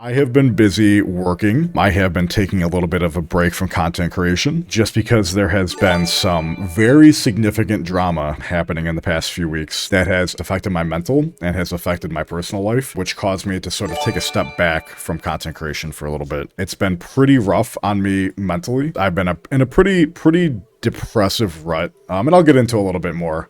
I have been busy working. I have been taking a little bit of a break from content creation just because there has been some very significant drama happening in the past few weeks that has affected my mental and has affected my personal life, which caused me to sort of take a step back from content creation for a little bit. It's been pretty rough on me mentally. I've been in a pretty depressive rut, and I'll get into a little bit more.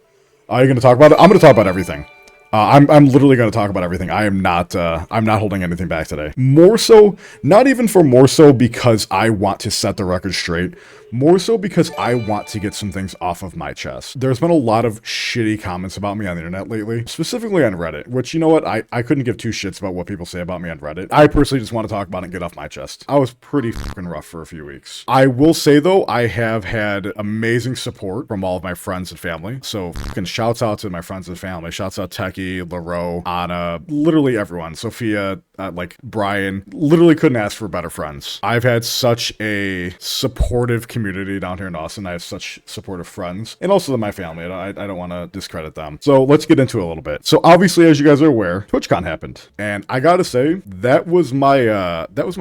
Are you going to talk about it? I'm going to talk about everything. I'm literally going to talk about everything. I'm not holding anything back today. More so, not even for more so because I want to set the record straight, more so because I want to get some things off of my chest. There's been a lot of shitty comments about me on the internet lately, specifically on Reddit, which, you know what, I couldn't give two shits about what people say about me on Reddit. I personally just want to talk about it and get off my chest. I was pretty fucking rough for a few weeks. I will say though, I have had amazing support from all of my friends and family. So fucking shouts out to my friends and family. Shouts out Techie, Laro, Anna, literally everyone. Sophia, like Brian, literally couldn't ask for better friends. I've had such a supportive community down here in Austin. I have such supportive friends, and also my family. I don't want to discredit them. So let's get into it a little bit. So obviously, as you guys are aware, TwitchCon happened, and I gotta say that was my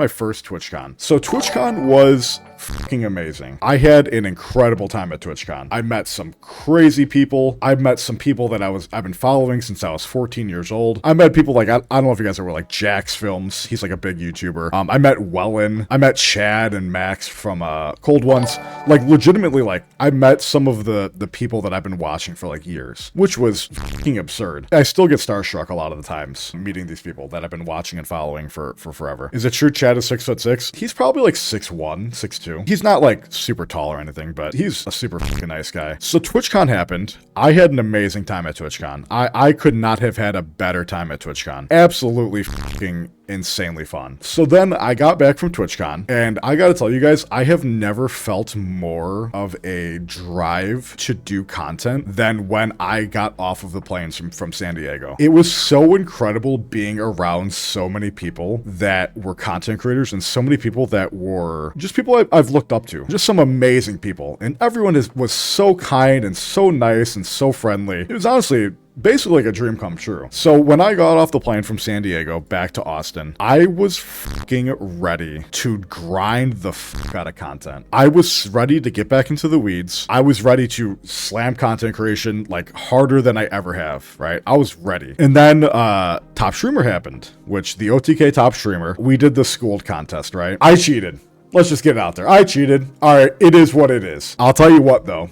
first TwitchCon. So TwitchCon was fucking amazing. I had an incredible time at TwitchCon. I met some crazy people. I've met some people that I've been following since I was 14 years old. I met people like, I don't know if you guys are like Jax Films. He's like a big YouTuber. I met Wellen. I met Chad and Max from Cold Ones. Like legitimately, like I met some of the people that I've been watching for like years, which was fucking absurd. I still get starstruck a lot of the times meeting these people that I've been watching and following for forever. Is it true Chad is 6'6"? He's probably like 6'1", 6'2". He's not like super tall or anything, but he's a super fucking nice guy. So TwitchCon happened. I had an amazing time at TwitchCon. I could not have had a better time at TwitchCon. Absolutely fucking insanely fun. So then I got back from TwitchCon, and I gotta tell you guys, I have never felt more of a drive to do content than when I got off of the planes from San Diego. It was so incredible being around so many people that were content creators and so many people that were just people I've looked up to. Just some amazing people. And everyone was so kind and so nice and so friendly. It was honestly basically like a dream come true. So when I got off the plane from San Diego back to Austin, I was fucking ready to grind the fuck out of content. I was ready to get back into the weeds. I was ready to slam content creation like harder than I ever have, right? I was ready. And then Top Streamer happened, which the OTK Top Streamer, we did the schooled contest, right? I cheated. Let's just get it out there. I cheated. All right, it is what it is. I'll tell you what though,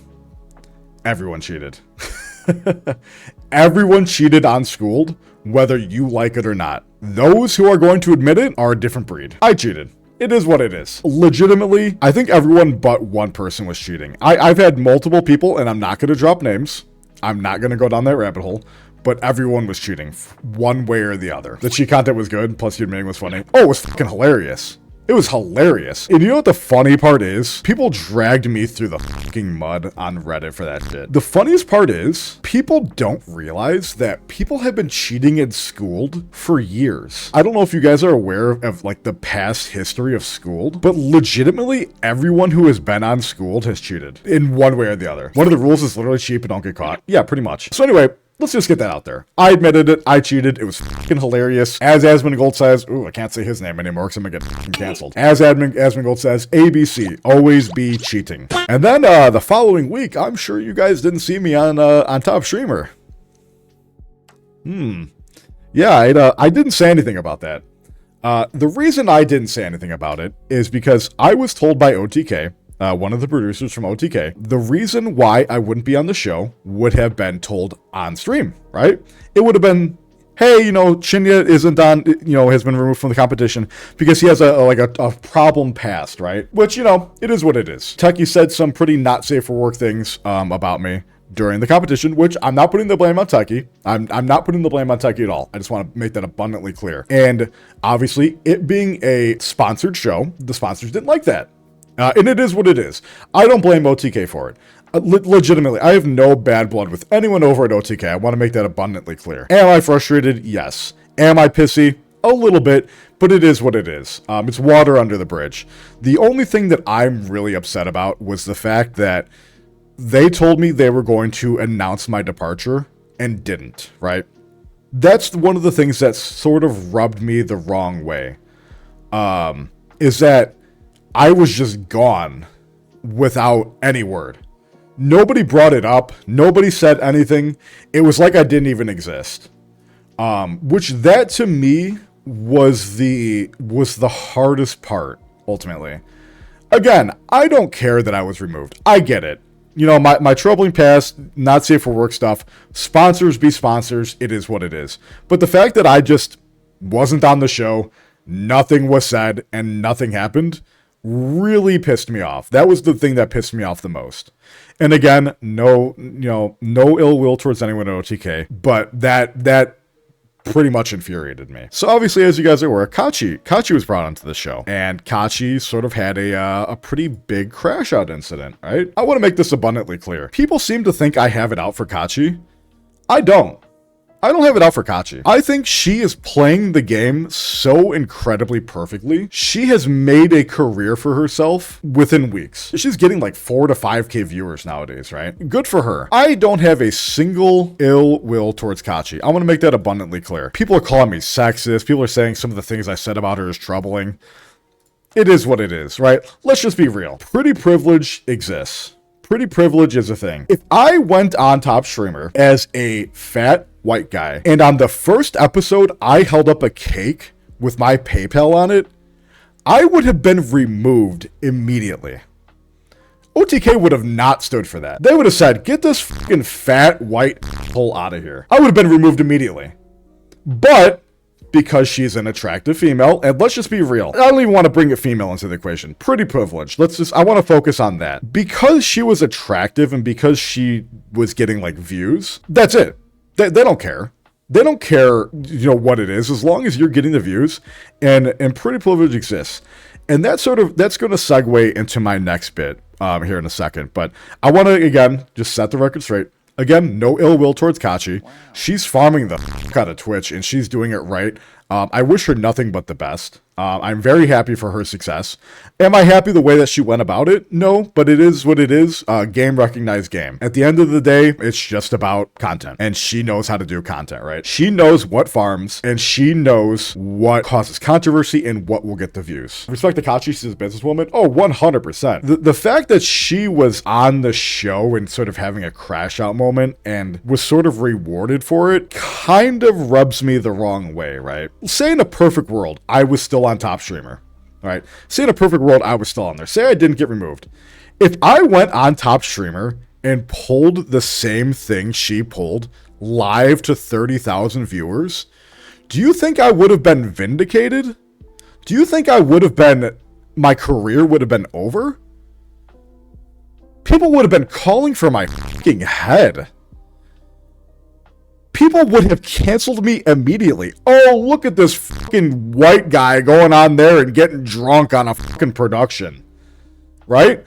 everyone cheated. Everyone cheated on Schooled, whether you like it or not. Those who are going to admit it are a different breed. I cheated. It is what it is. Legitimately, I think everyone but one person was cheating. I've had multiple people, and I'm not going to drop names. I'm not going to go down that rabbit hole, but everyone was cheating one way or the other. The cheat content was good, plus you admitting was funny. Oh, it was fucking hilarious. It was hilarious. And you know what the funny part is? People dragged me through the fucking mud on Reddit for that shit. The funniest part is, people don't realize that people have been cheating in Schooled for years. I don't know if you guys are aware of like the past history of Schooled, but legitimately everyone who has been on Schooled has cheated in one way or the other. One of the rules is literally cheat but don't get caught. Yeah, pretty much. So anyway, let's just get that out there. I admitted it. I cheated. It was fucking hilarious. As Asmund Gold says, ooh, I can't say his name anymore because I'm gonna get fucking canceled. As Asmund Gold says, ABC, always be cheating. And then the following week, I'm sure you guys didn't see me on Top Streamer. Yeah, I didn't say anything about that. The reason I didn't say anything about it is because I was told by OTK, one of the producers from OTK, the reason why I wouldn't be on the show would have been told on stream, right? It would have been, hey, you know, Chinya isn't on, you know, has been removed from the competition because he has a problem past, right? Which, you know, it is what it is. Techie said some pretty not safe for work things about me during the competition, which I'm not putting the blame on Techie. I'm not putting the blame on Techie at all. I just want to make that abundantly clear. And obviously, it being a sponsored show, the sponsors didn't like that. And it is what it is. I don't blame OTK for it. Legitimately, I have no bad blood with anyone over at OTK. I want to make that abundantly clear. Am I frustrated? Yes. Am I pissy? A little bit, but it is what it is. It's water under the bridge. The only thing that I'm really upset about was the fact that they told me they were going to announce my departure and didn't, right? That's one of the things that sort of rubbed me the wrong way. is that I was just gone without any word. Nobody brought it up. Nobody said anything. It was like I didn't even exist. Which that to me was the hardest part, ultimately. Again, I don't care that I was removed. I get it. You know, my troubling past, not safe for work stuff, sponsors be sponsors, it is what it is. But the fact that I just wasn't on the show, nothing was said, and nothing happened, really pissed me off. That was the thing that pissed me off the most. And again, no ill will towards anyone at OTK, but that pretty much infuriated me. So obviously, as you guys are aware, Kachi was brought onto the show, and Kachi sort of had a pretty big crash out incident, right? I want to make this abundantly clear. People seem to think I have it out for Kachi. I don't have it out for Kachi. I think she is playing the game so incredibly perfectly. She has made a career for herself within weeks. She's getting like 4 to 5K viewers nowadays, right? Good for her. I don't have a single ill will towards Kachi. I want to make that abundantly clear. People are calling me sexist. People are saying some of the things I said about her is troubling. It is what it is, right? Let's just be real. Pretty privilege exists. Pretty privilege is a thing. If I went on Top Streamer as a fat white guy, and on the first episode, I held up a cake with my PayPal on it, I would have been removed immediately. OTK would have not stood for that. They would have said, get this fucking fat white hole out of here. I would have been removed immediately. But because she's an attractive female, and let's just be real, I don't even want to bring a female into the equation. Pretty privileged. I want to focus on that. Because she was attractive and because she was getting like views, that's it. They don't care. They don't care, you know, what it is, as long as you're getting the views, and pretty privilege exists. And that's going to segue into my next bit here in a second. But I want to, again, just set the record straight. Again, no ill will towards Kachi. Wow. She's farming the fuck out of Twitch, and she's doing it right. I wish her nothing but the best. I'm very happy for her success. Am I happy the way that she went about it? No, but it is what it is. Game recognized game. At the end of the day, it's just about content. And she knows how to do content, right? She knows what farms, and she knows what causes controversy and what will get the views. Respect to Kachi, she's a businesswoman. Oh, 100%. The fact that she was on the show and sort of having a crash out moment and was sort of rewarded for it kind of rubs me the wrong way, right? Say in a perfect world, I was still on Top Streamer, all right? Say in a perfect world, I was still on there. Say I didn't get removed. If I went on Top Streamer and pulled the same thing she pulled live to 30,000 viewers, do you think I would have been vindicated? Do you think my career would have been over? People would have been calling for my fucking head. People would have canceled me immediately. Oh, look at this fucking white guy going on there and getting drunk on a fucking production. Right?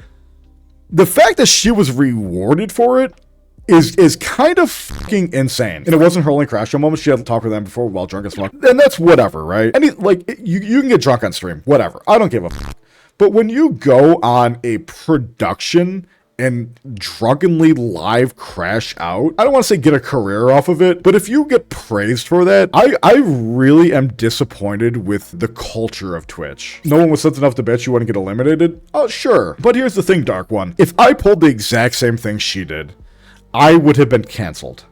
The fact that she was rewarded for it is kind of fucking insane. And it wasn't her only crash out moment. She had to talk with them before while drunk as fuck. And that's whatever, right? You can get drunk on stream. Whatever. I don't give a fuck. But when you go on a production and drunkenly live crash out, I don't want to say get a career off of it, but if you get praised for that, I really am disappointed with the culture of Twitch. No one was sense enough to bet you wouldn't get eliminated? Oh, sure. But here's the thing, Dark One. If I pulled the exact same thing she did, I would have been canceled.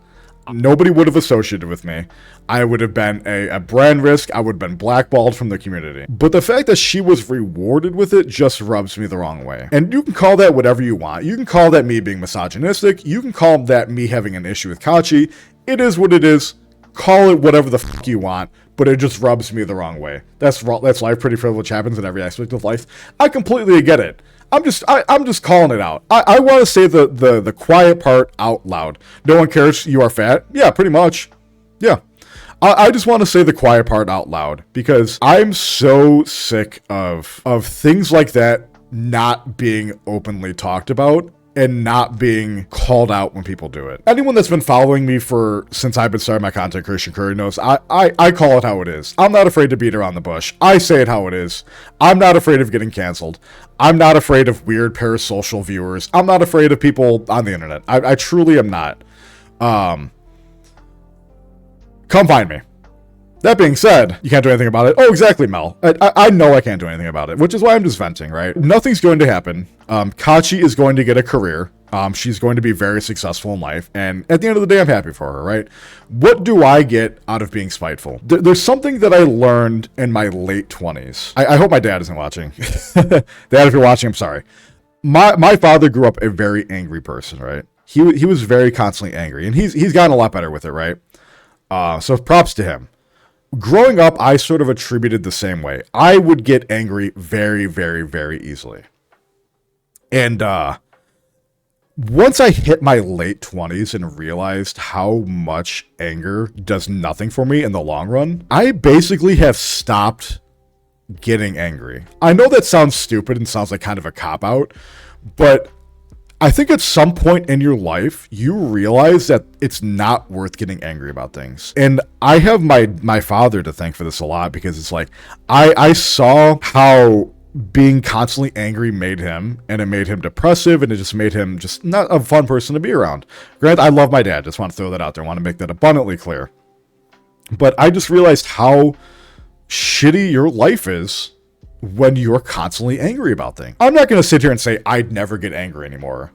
Nobody would have associated with me. I would have been a brand risk. I would have been blackballed from the community. But the fact that she was rewarded with it just rubs me the wrong way. And you can call that whatever you want. You can call that me being misogynistic. You can call that me having an issue with Kachi. It is what it is. Call it whatever the fuck you want, but it just rubs me the wrong way. That's life. Pretty privilege happens in every aspect of life. I completely get it. I'm just calling it out. I want to say the quiet part out loud. No one cares you are fat. Yeah, pretty much. Yeah. I just want to say the quiet part out loud because I'm so sick of things like that not being openly talked about and not being called out when people do it. Anyone that's been following me since I've been starting my content creation career knows I call it how it is. I'm not afraid to beat around the bush. I say it how it is. I'm not afraid of getting canceled. I'm not afraid of weird parasocial viewers. I'm not afraid of people on the internet. I truly am not. Come find me. That being said, you can't do anything about it. Oh, exactly, Mel. I know I can't do anything about it, which is why I'm just venting, right? Nothing's going to happen. Kachi is going to get a career. She's going to be very successful in life, and at the end of the day, I'm happy for her, right? What do I get out of being spiteful? There's something that I learned in my late 20s. I hope my dad isn't watching. Dad, if you're watching, I'm sorry. My father grew up a very angry person, right? He was very constantly angry, and he's gotten a lot better with it, right? So props to him. Growing up, I sort of attributed the same way. I would get angry very, very, very easily. And once I hit my late 20s and realized how much anger does nothing for me in the long run, I basically have stopped getting angry. I know that sounds stupid and sounds like kind of a cop-out, but I think at some point in your life, you realize that it's not worth getting angry about things. And I have my father to thank for this a lot, because it's like, I saw how being constantly angry made him, and it made him depressive, and it just made him just not a fun person to be around. Granted, I love my dad. Just want to throw that out there. I want to make that abundantly clear. But I just realized how shitty your life is when you're constantly angry about things. I'm not going to sit here and say I'd never get angry anymore.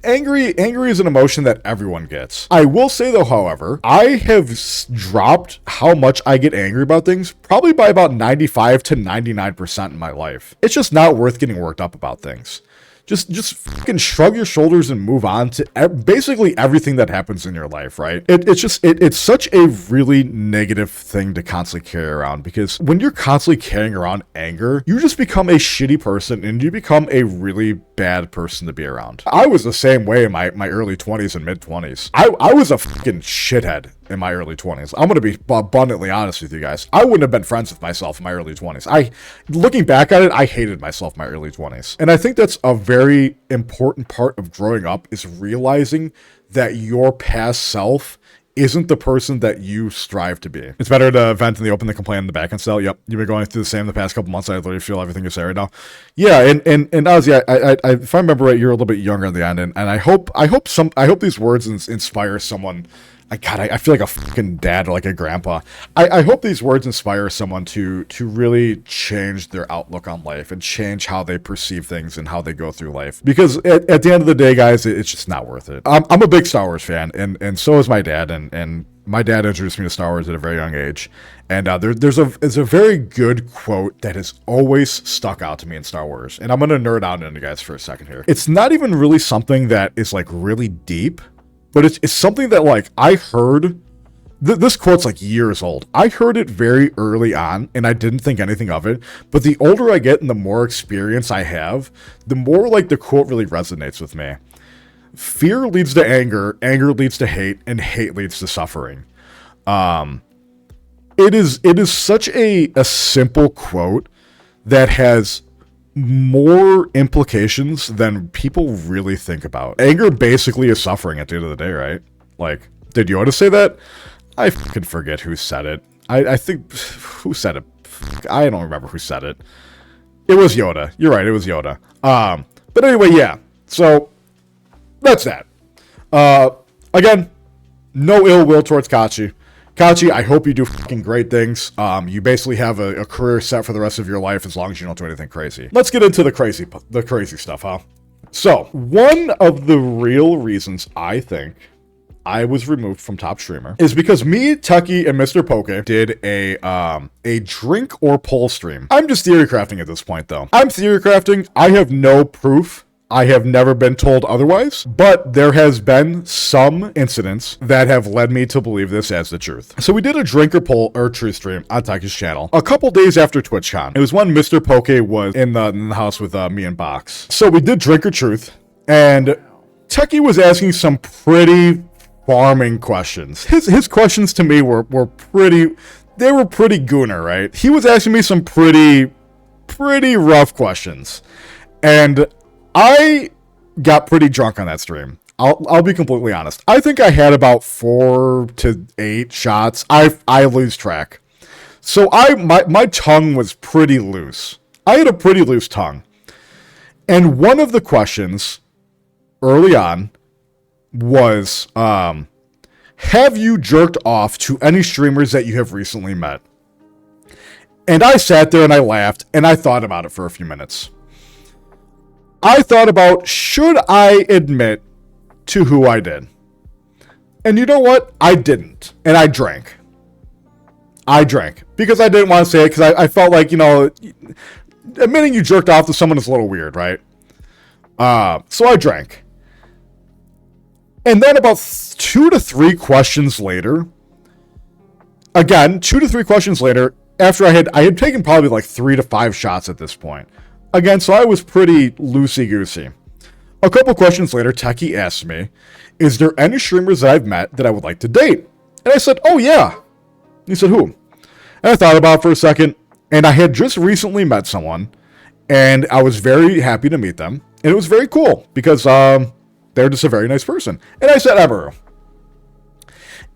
Angry is an emotion that everyone gets. I will say though, however, I have dropped how much I get angry about things probably by about 95 to 99% in my life. It's just not worth getting worked up about things. Just fucking shrug your shoulders and move on to basically everything that happens in your life, right? It's such a really negative thing to constantly carry around, because when you're constantly carrying around anger, you just become a shitty person, and you become a really bad person to be around. I was the same way in my early 20s and mid 20s. I was a fucking shithead in my early 20s. I'm going to be abundantly honest with you guys. I wouldn't have been friends with myself in my early 20s. Looking back at it, I hated myself in my early 20s. And I think that's a very important part of growing up, is realizing that your past self isn't the person that you strive to be. It's better to vent in the open than complain in the back and sell. Yep, you've been going through the same the past couple months. I literally feel everything you say right now. Yeah, and Ozzy, I if I remember right, you're a little bit younger on the end, and I hope these words inspire someone. I feel like a fucking dad or like a grandpa. I hope these words inspire someone to really change their outlook on life and change how they perceive things and how they go through life. Because at the end of the day, guys, it's just not worth it. I'm a big Star Wars fan, and so is my dad, and my dad introduced me to Star Wars at a very young age. And there's a very good quote that has always stuck out to me in Star Wars. And I'm going to nerd out into you guys for a second here. It's not even really something that is like really deep, but it's something that, like, I heard, this quote's like years old. I heard it very early on, and I didn't think anything of it. But the older I get and the more experience I have, the more, like, the quote really resonates with me. Fear leads to anger, anger leads to hate, and hate leads to suffering. It is such a simple quote that has more implications than people really think about. Anger basically is suffering at the end of the day, right? Like, did Yoda say that? I fucking forget who said it. I think, who said it? I don't remember who said it. It was Yoda. You're right, it was Yoda. But anyway, yeah. So, that's that. Again, no ill will towards Kachi. Kachi, I hope you do fucking great things. You basically have a career set for the rest of your life as long as you don't do anything crazy. Let's get into the crazy stuff, huh? So, one of the real reasons I think I was removed from Top Streamer is because me, Tucky, and Mr. Poke did a drink or poll stream. I'm just theory crafting at this point, though. I'm theory crafting. I have no proof. I have never been told otherwise, but there has been some incidents that have led me to believe this as the truth. So we did a drinker poll or truth stream on Tucky's channel a couple days after TwitchCon. It was when Mr. Poke was in the house with me and Box. So we did drink or truth, and Tucky was asking some pretty farming questions. His questions to me were pretty gooner, right? He was asking me some pretty rough questions, and I got pretty drunk on that stream. I'll be completely honest. I think I had about 4 to 8 shots. I lose track. So my tongue was pretty loose. I had a pretty loose tongue. And one of the questions early on was, have you jerked off to any streamers that you have recently met? And I sat there and I laughed and I thought about it for a few minutes. I thought about, should I admit to who I did? And you know what? I didn't. And I drank. Because I didn't want to say it, because I felt like, admitting you jerked off to someone is a little weird, right? So I drank. And then about 2 to 3 questions later, after I had taken probably like 3 to 5 shots at this point. Again, so I was pretty loosey-goosey. A couple questions later, Techie asked me, is there any streamers that I've met that I would like to date? And I said, oh yeah. He said, who? And I thought about it for a second, and I had just recently met someone, and I was very happy to meet them, and it was very cool, because they're just a very nice person. And I said, Emeru.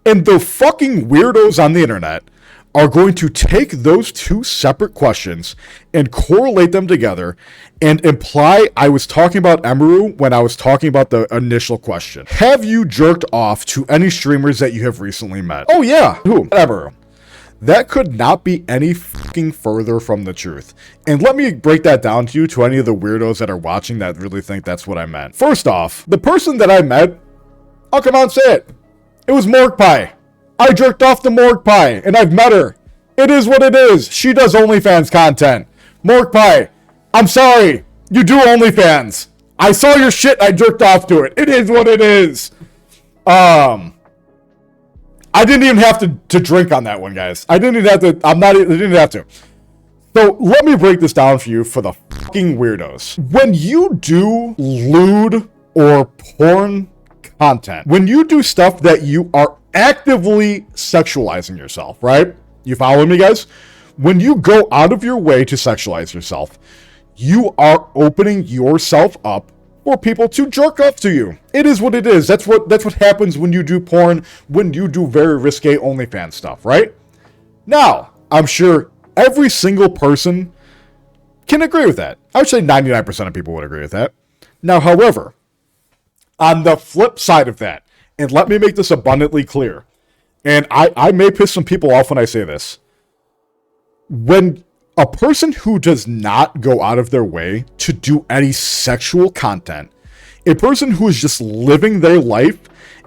And the fucking weirdos on the internet are going to take those 2 separate questions and correlate them together and imply I was talking about Emeru when I was talking about the initial question. Have you jerked off to any streamers that you have recently met? Oh yeah, who? Emeru. That could not be any fucking further from the truth. And let me break that down to you, to any of the weirdos that are watching that really think that's what I meant. First off, the person that I met, I'll come out and say it. It was Morgue Pie. I jerked off to Morgue Pie, and I've met her. It is what it is. She does OnlyFans content. Morgue Pie, I'm sorry. You do OnlyFans. I saw your shit, I jerked off to it. It is what it is. I didn't even have to drink on that one, guys. I didn't even have to. I didn't have to. So let me break this down for you for the fucking weirdos. When you do lewd or porn content, when you do stuff that you are actively sexualizing yourself, right? You follow me, guys? When you go out of your way to sexualize yourself, you are opening yourself up for people to jerk off to you. It is what it is. That's what happens when you do porn, when you do very risque OnlyFans stuff, right? Now, I'm sure every single person can agree with that. I would say 99% of people would agree with that. Now, however, on the flip side of that, and let me make this abundantly clear, and I may piss some people off when I say this, when a person who does not go out of their way to do any sexual content, a person who is just living their life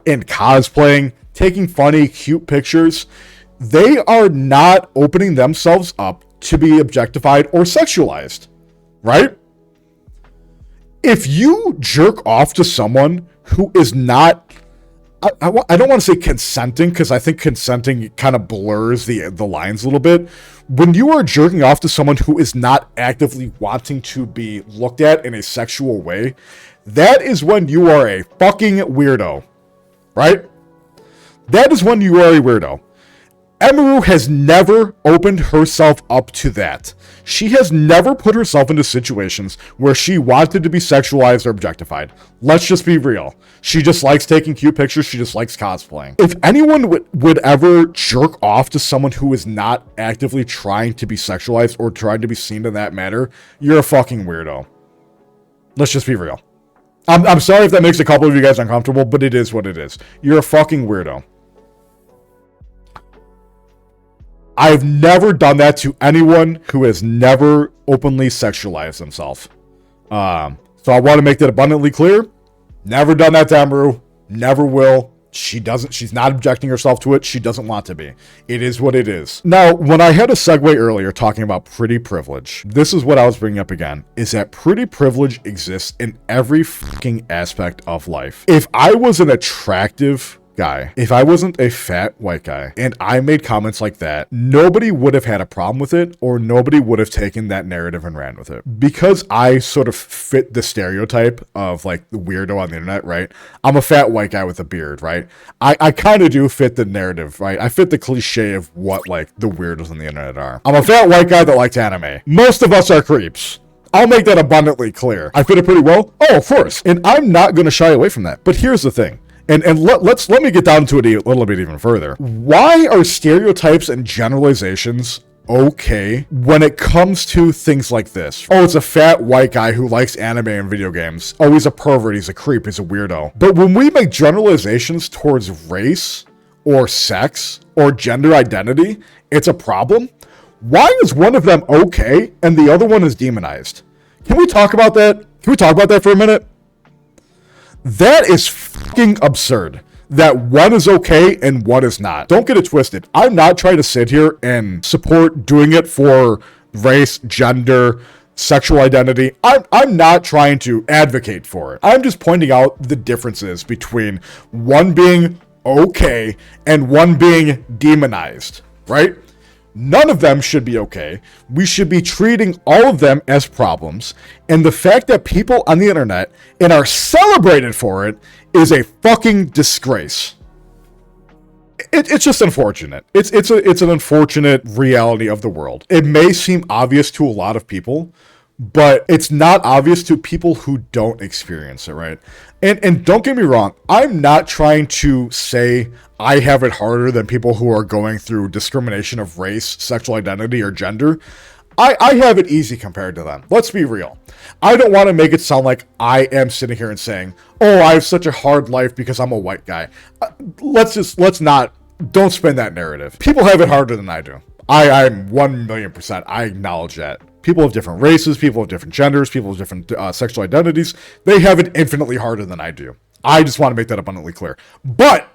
and cosplaying, taking funny, cute pictures, they are not opening themselves up to be objectified or sexualized, right? If you jerk off to someone who is not, I don't want to say consenting, because I think consenting kind of blurs the lines a little bit. When you are jerking off to someone who is not actively wanting to be looked at in a sexual way, that is when you are a fucking weirdo, right? That is when you are a weirdo. Emeru has never opened herself up to that. She has never put herself into situations where she wanted to be sexualized or objectified. Let's just be real. She just likes taking cute pictures. She just likes cosplaying. If anyone would ever jerk off to someone who is not actively trying to be sexualized or trying to be seen in that manner, you're a fucking weirdo. Let's just be real. I'm sorry if that makes a couple of you guys uncomfortable, but it is what it is. You're a fucking weirdo. I've never done that to anyone who has never openly sexualized themselves. So I want to make that abundantly clear. Never done that to Emeru. Never will. She's not objecting herself to it. She doesn't want to be. It is what it is. Now, when I had a segue earlier talking about pretty privilege, this is what I was bringing up again, is that pretty privilege exists in every fucking aspect of life. If I was an attractive guy, if I wasn't a fat white guy and I made comments like that, nobody would have had a problem with it, or nobody would have taken that narrative and ran with it. Because I sort of fit the stereotype of like the weirdo on the internet, right? I'm a fat white guy with a beard, right? I kind of do fit the narrative, right? I fit the cliche of what like the weirdos on the internet are. I'm a fat white guy that likes anime. Most of us are creeps. I'll make that abundantly clear. I fit it pretty well. Oh, of course. And I'm not going to shy away from that. But here's the thing. And let me get down to it a little bit even further. Why are stereotypes and generalizations okay when it comes to things like this? Oh, it's a fat white guy who likes anime and video games. Oh, he's a pervert, he's a creep, he's a weirdo. But when we make generalizations towards race or sex or gender identity, it's a problem. Why is one of them okay and the other one is demonized? Can we talk about that? Can we talk about that for a minute? That is fucking absurd. That one is okay and one is not. Don't get it twisted. I'm not trying to sit here and support doing it for race, gender, sexual identity. I'm not trying to advocate for it. I'm just pointing out the differences between one being okay and one being demonized, right? None of them should be okay. We should be treating all of them as problems. And the fact that people on the internet and are celebrated for it is a fucking disgrace. It's just unfortunate. It's an unfortunate reality of the world. It may seem obvious to a lot of people, but it's not obvious to people who don't experience it, right? And don't get me wrong, I'm not trying to say I have it harder than people who are going through discrimination of race, sexual identity, or gender. I have it easy compared to them. Let's be real. I don't want to make it sound like I am sitting here and saying, oh, I have such a hard life because I'm a white guy. Don't spin that narrative. People have it harder than I do. I'm 1,000,000%. I acknowledge that. People of different races, people of different genders, people of different sexual identities, they have it infinitely harder than I do. I just want to make that abundantly clear. But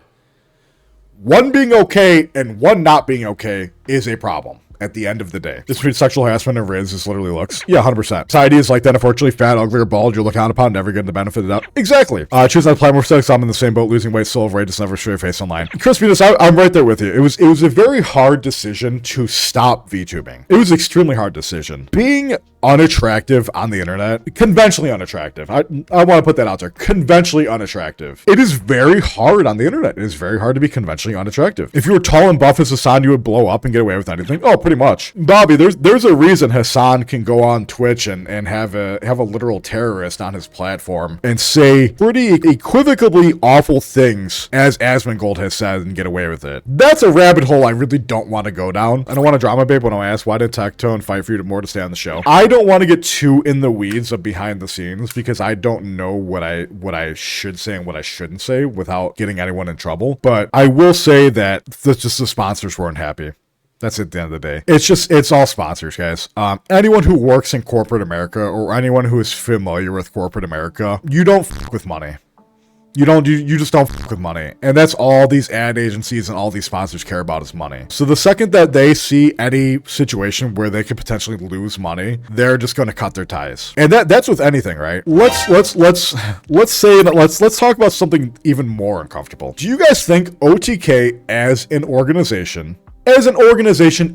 one being okay and one not being okay is a problem at the end of the day. This between sexual harassment and Riz is literally looks. Yeah, 100%. Society is like that. Unfortunately, fat, ugly, or bald, you're looked down upon, never getting the benefit of the doubt. Exactly. Choose not to apply more sex. I'm in the same boat, losing weight, still overweight, just never straight face online. Crispiness, I'm right there with you. It was a very hard decision to stop VTubing. It was an extremely hard decision. Being unattractive on the internet, conventionally unattractive. I want to put that out there. Conventionally unattractive. It is very hard on the internet. It is very hard to be conventionally unattractive. If you were tall and buff as Hassan, you would blow up and get away with anything. Oh, pretty much. Bobby, there's a reason Hassan can go on Twitch and have a literal terrorist on his platform and say pretty equivocally awful things, as Asmongold has said, and get away with it. That's a rabbit hole I really don't want to go down. I don't want to drama babe when I ask why did Tectone fight for you more to stay on the show. I don't want to get too in the weeds of behind the scenes because I don't know what I should say and what I shouldn't say without getting anyone in trouble. But I will say that the sponsors weren't happy. That's at the end of the day. It's all sponsors, guys. Anyone who works in corporate America or anyone who is familiar with corporate America, you don't fuck with money. You just don't fuck with money. And that's all these ad agencies and all these sponsors care about is money. So the second that they see any situation where they could potentially lose money, they're just going to cut their ties. And that's with anything, right? Let's talk about something even more uncomfortable. Do you guys think OTK as an organization,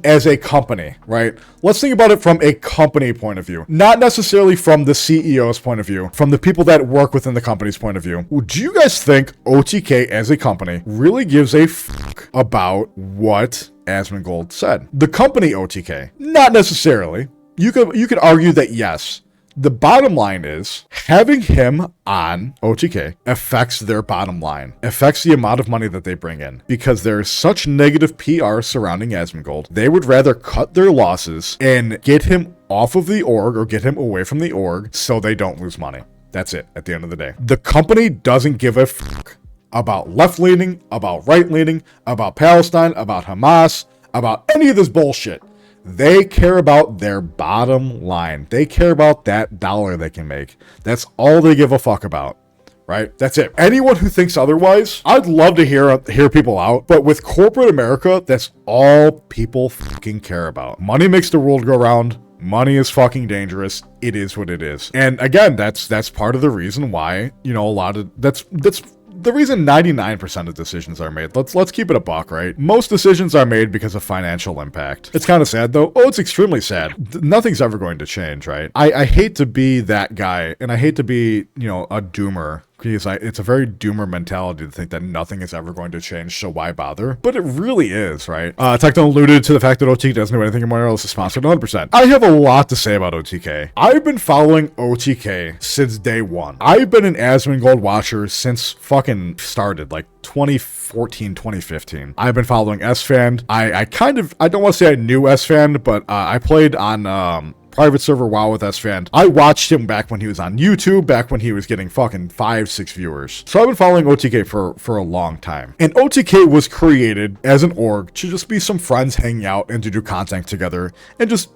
as a company, right? Let's think about it from a company point of view, not necessarily from the CEO's point of view, from the people that work within the company's point of view. Do you guys think OTK as a company really gives a fuck about what Asmongold said? The company OTK, not necessarily. You could argue that yes. The bottom line is, having him on OTK affects their bottom line, affects the amount of money that they bring in, because there's such negative PR surrounding Asmongold. They would rather cut their losses and get him off of the org or get him away from the org so they don't lose money. That's it at the end of the day. The company doesn't give a fuck about left-leaning, about right-leaning, about Palestine, about Hamas, about any of this bullshit. They care about their bottom line. They care about that dollar they can make. That's all they give a fuck about, right? That's it. Anyone who thinks otherwise, I'd love to hear people out, but with corporate America, that's all people fucking care about. Money makes the world go round. Money is fucking dangerous. It is what it is. And again, that's part of the reason why, that's the reason 99% of decisions are made. Let's keep it a buck, right? Most decisions are made because of financial impact. It's kind of sad though. Oh, it's extremely sad. Nothing's ever going to change, right? I hate to be that guy, and I hate to be, a doomer. Because it's a very doomer mentality to think that nothing is ever going to change, so why bother? But it really is, right? Tecton alluded to the fact that OTK doesn't do anything and more else is sponsored 100%. I have a lot to say about OTK. I've been following OTK since day one. I've been an Asmongold watcher since fucking started, like 2014, 2015. I've been following SFan. I don't want to say I knew SFan, but I played on private server WoW with SFan. I watched him back when he was on YouTube, back when he was getting fucking 5-6 viewers. So I've been following OTK for a long time. And OTK was created as an org to just be some friends hanging out and to do content together and just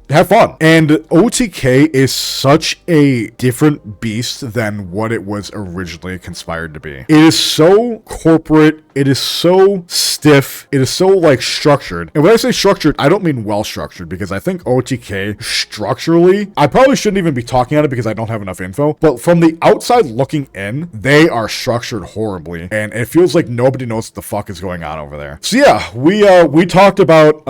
have fun. And OTK is such a different beast than what it was originally conspired to be. It is so corporate, it is so stiff, it is so like structured. And when I say structured, I don't mean well structured, because I think OTK structurally, I probably shouldn't even be talking on it because I don't have enough info, but from the outside looking in, they are structured horribly, and it feels like nobody knows what the fuck is going on over there. So yeah, we talked about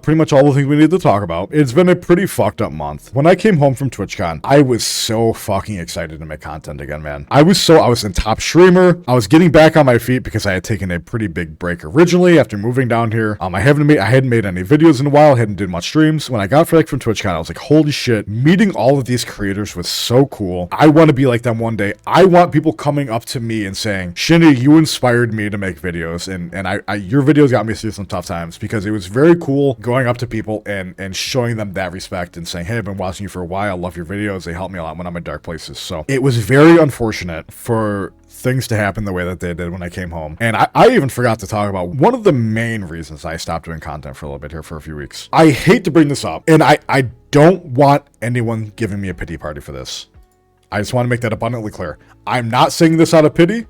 pretty much all the things we needed to talk about. It's been a pretty fucked up month. When I came home from TwitchCon, I was so fucking excited to make content again, man. I was in top streamer. I was getting back on my feet because I had taken a pretty big break originally after moving down here. I hadn't made any videos in a while, hadn't did much streams. When I got back from TwitchCon, I was like, holy shit, meeting all of these creators was so cool. I want to be like them one day. I want people coming up to me and saying, Shindy, you inspired me to make videos, and your videos got me through some tough times, because it was very cool going up to people and showing them that respect and saying, hey, I've been watching you for a while, I love your videos, they help me a lot when I'm in dark places. So it was very unfortunate for things to happen the way that they did when I came home. And I even forgot to talk about one of the main reasons I stopped doing content for a little bit here for a few weeks. I hate to bring this up, and I don't want anyone giving me a pity party for this. I just want to make that abundantly clear. I'm not saying this out of pity.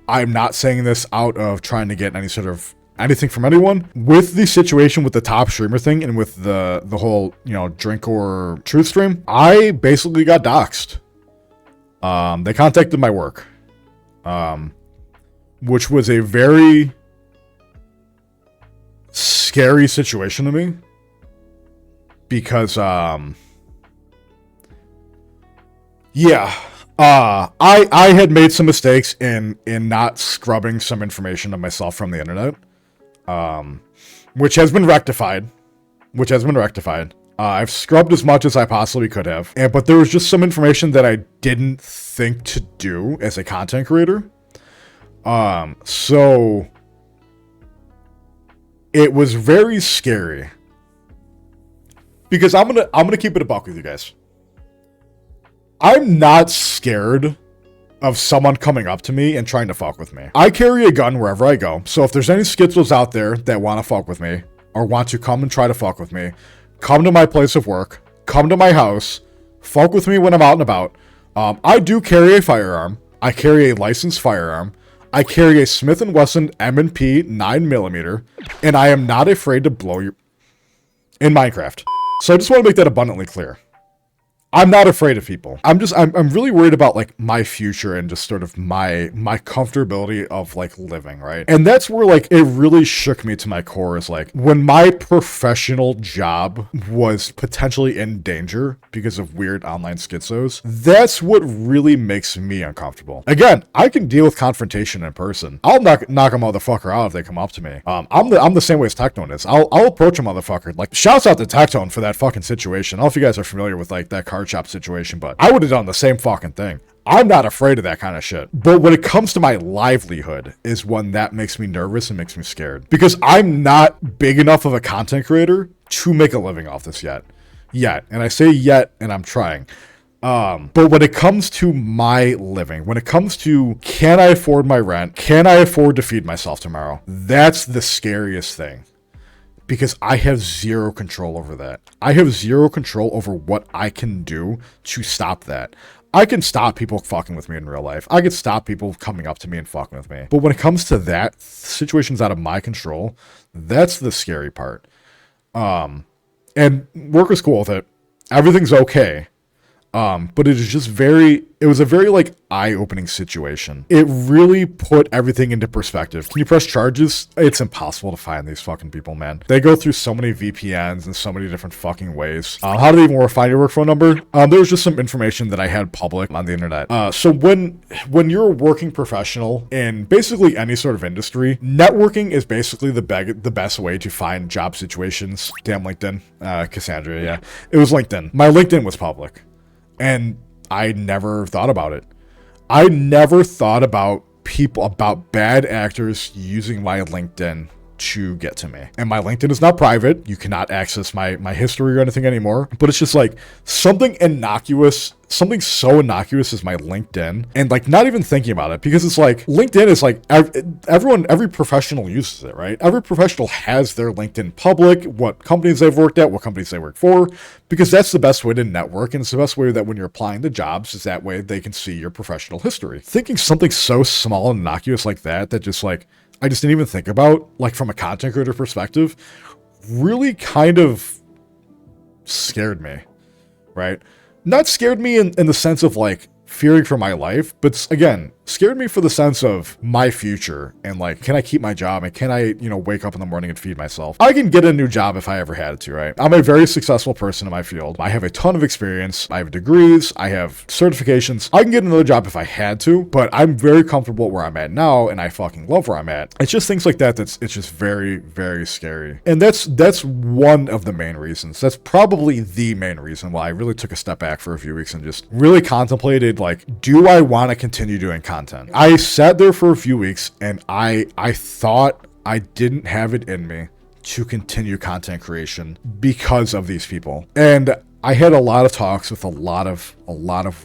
I'm not saying this out of trying to get any sort of anything from anyone. With the situation with the top streamer thing and with the whole, drink or truth stream, I basically got doxxed. They contacted my work, which was a very scary situation to me, because I had made some mistakes in not scrubbing some information of myself from the internet, which has been rectified. I've scrubbed as much as I possibly could have, but there was just some information that I didn't think to do as a content creator. So it was very scary, because I'm gonna keep it a buck with you guys. I'm not scared of someone coming up to me and trying to fuck with me. I carry a gun wherever I go, so if there's any schizzos out there that want to fuck with me or want to come and try to fuck with me, come to my place of work, come to my house, fuck with me when I'm out and about. I do carry a firearm. I carry a licensed firearm. I carry a Smith & Wesson M&P 9mm, and I am not afraid to blow you in Minecraft. So I just want to make that abundantly clear. I'm not afraid of people. I'm really worried about like my future and just sort of my comfortability of like living, right? And that's where like it really shook me to my core, is like when my professional job was potentially in danger because of weird online schizos. That's what really makes me uncomfortable. Again, I can deal with confrontation in person. I'll knock a motherfucker out if they come up to me. I'm the same way as Tectone is. I'll approach a motherfucker. Like, shouts out to Tectone for that fucking situation. I don't know if you guys are familiar with like that card shop situation, but I would have done the same fucking thing. I'm not afraid of that kind of shit. But when it comes to my livelihood is when that makes me nervous and makes me scared. Because I'm not big enough of a content creator to make a living off this yet. And I say yet, and I'm trying. But when it comes to my living, when it comes to can I afford my rent, can I afford to feed myself tomorrow, that's the scariest thing. Because I have zero control over that. I have zero control over what I can do to stop that. I can stop people fucking with me in real life. I can stop people coming up to me and fucking with me. But when it comes to that, situations out of my control, that's the scary part. And work is cool with it. Everything's okay. But it was a very like eye-opening situation. It really put everything into perspective. Can you press charges? It's impossible to find these fucking people, man. They go through so many VPNs and so many different fucking ways. How do they even find your work phone number? There was just some information that I had public on the internet. So when you're a working professional in basically any sort of industry, networking is basically the best way to find job situations. Damn LinkedIn. Cassandra, yeah. It was LinkedIn. My LinkedIn was public. And I never thought about it. I never thought about bad actors using my LinkedIn to get to me. And my LinkedIn is not private. You cannot access my history or anything anymore. But it's just like something innocuous, something so innocuous as my LinkedIn, and like not even thinking about it, because it's like LinkedIn is like every professional uses it, right? Every professional has their LinkedIn public, what companies they've worked at, what companies they work for, because that's the best way to network, and it's the best way that when you're applying to jobs, is that way they can see your professional history. Thinking something so small and innocuous like that just like I just didn't even think about, like from a content creator perspective, really kind of scared me, right? Not scared me in the sense of like fearing for my life, but again, scared me for the sense of my future and like, can I keep my job and can I, wake up in the morning and feed myself? I can get a new job if I ever had to, right? I'm a very successful person in my field. I have a ton of experience. I have degrees. I have certifications. I can get another job if I had to, but I'm very comfortable where I'm at now and I fucking love where I'm at. It's just things like that it's just very, very scary. And that's one of the main reasons. That's probably the main reason why I really took a step back for a few weeks and just really contemplated, like, do I want to continue doing content? I sat there for a few weeks and I thought I didn't have it in me to continue content creation because of these people. And I had a lot of talks with a lot of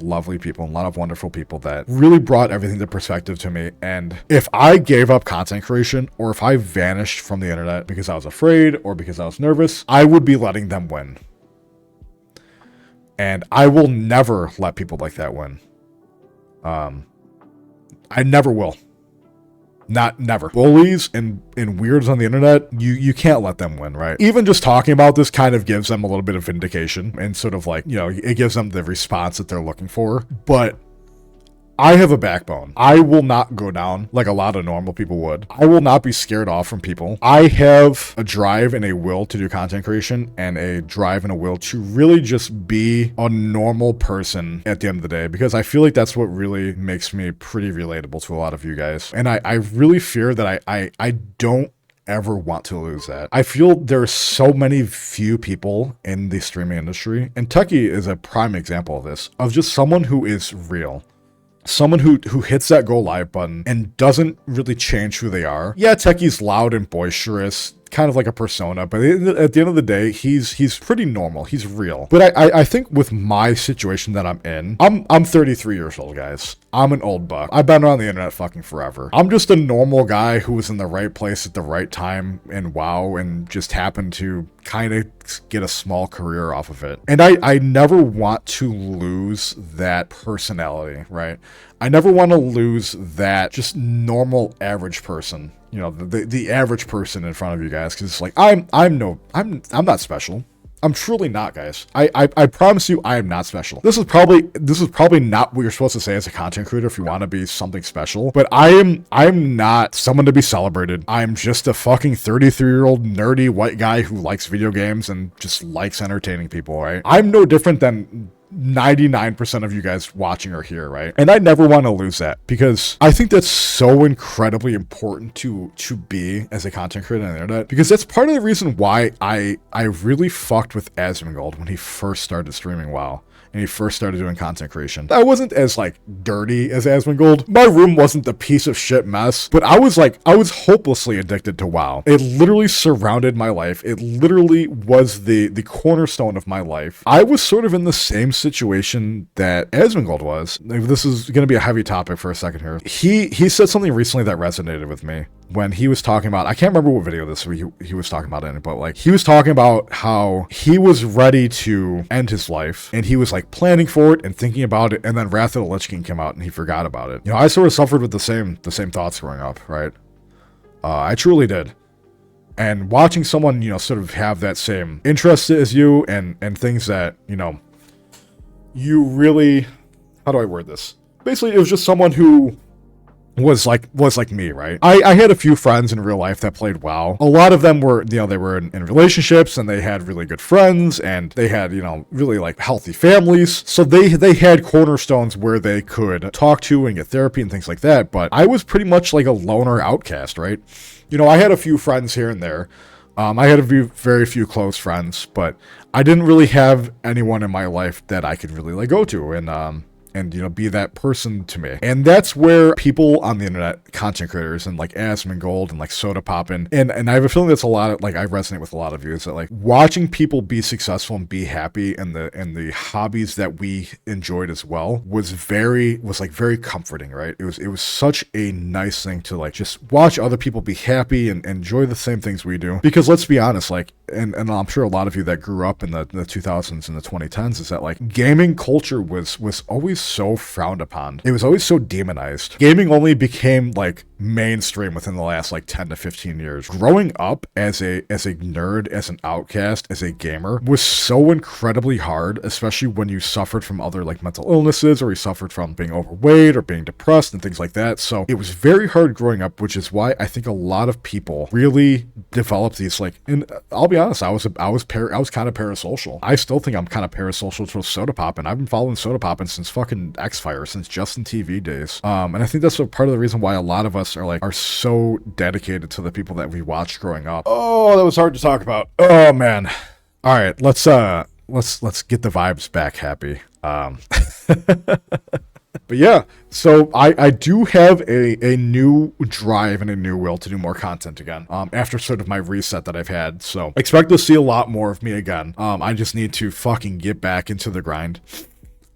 lovely people, a lot of wonderful people that really brought everything to perspective to me. And if I gave up content creation, or if I vanished from the internet because I was afraid or because I was nervous, I would be letting them win. And I will never let people like that win. I never will. Never. Bullies and weirdos on the internet, you can't let them win, right? Even just talking about this kind of gives them a little bit of vindication and sort of like, it gives them the response that they're looking for. But I have a backbone. I will not go down like a lot of normal people would. I will not be scared off from people. I have a drive and a will to do content creation and a drive and a will to really just be a normal person at the end of the day, because I feel like that's what really makes me pretty relatable to a lot of you guys. And I really fear that I don't ever want to lose that. I feel there are so many few people in the streaming industry, and Techie is a prime example of this, of just someone who is real. Someone who hits that go live button and doesn't really change who they are. Yeah, Techie's loud and boisterous, kind of like a persona, but at the end of the day, he's pretty normal. He's real. But I think with my situation that I'm in, I'm 33 years old, guys. I'm an old buck. I've been around the internet fucking forever. I'm just a normal guy who was in the right place at the right time in WoW and just happened to kind of get a small career off of it. And I never want to lose that personality, right? I never want to lose that just normal average person. The average person in front of you guys, because it's like I'm not special. I'm truly not, guys. I promise you, I am not special. This is probably not what you're supposed to say as a content creator if you want to be something special. But I'm not someone to be celebrated. I'm just a fucking 33-year-old nerdy white guy who likes video games and just likes entertaining people, right? I'm no different than 99% of you guys watching or here, right? And I never want to lose that, because I think that's so incredibly important to be as a content creator on the internet, because that's part of the reason why I really fucked with Asmongold when he first started streaming WoW. And he first started doing content creation. I wasn't as like dirty as Asmongold. My room wasn't the piece of shit mess, but I was hopelessly addicted to WoW. It literally surrounded my life. It literally was the cornerstone of my life. I was sort of in the same situation that Asmongold was. This is going to be a heavy topic for a second here. He said something recently that resonated with me. When he was talking about, I can't remember what video this he was talking about in it, but like he was talking about how he was ready to end his life and he was like planning for it and thinking about it, and then Wrath of the Lich King came out and he forgot about it. I sort of suffered with the same thoughts growing up, right? I truly did. And watching someone, sort of have that same interest as you and things that, you really, how do I word this? Basically, it was just someone who was like me, right? I had a few friends in real life that played WoW. A lot of them were, they were in relationships and they had really good friends and they had, really like healthy families. So they had cornerstones where they could talk to and get therapy and things like that. But I was pretty much like a loner outcast, right? I had a few friends here and there. I had very few close friends, but I didn't really have anyone in my life that I could really like go to. And, and be that person to me. And that's where people on the internet, content creators, and like Asmongold and like Soda Poppin', and I have a feeling that's a lot of, like, I resonate with a lot of you, is that like watching people be successful and be happy and the hobbies that we enjoyed as well was very comforting, right? It was such a nice thing to like just watch other people be happy and enjoy the same things we do. Because let's be honest, like, and I'm sure a lot of you that grew up in the 2000s and the 2010s, is that like gaming culture was always so frowned upon. It was always so demonized. Gaming only became like mainstream within the last like 10 to 15 years. Growing up as a nerd, as an outcast, as a gamer was so incredibly hard, especially when you suffered from other like mental illnesses, or you suffered from being overweight or being depressed and things like that. So it was very hard growing up, which is why I think a lot of people really developed these like, and I'll be honest, I was kind of parasocial. I still think I'm kind of parasocial to Soda Poppin'. I've been following Soda Poppin' since fucking X-Fire, since Justin TV days. And I think that's part of the reason why a lot of us are so dedicated to the people that we watched growing up. Oh, that was hard to talk about. Oh man. All right, let's get the vibes back happy. But yeah, so I do have a new drive and a new will to do more content again, after sort of my reset that I've had. So expect to see a lot more of me again. I just need to fucking get back into the grind.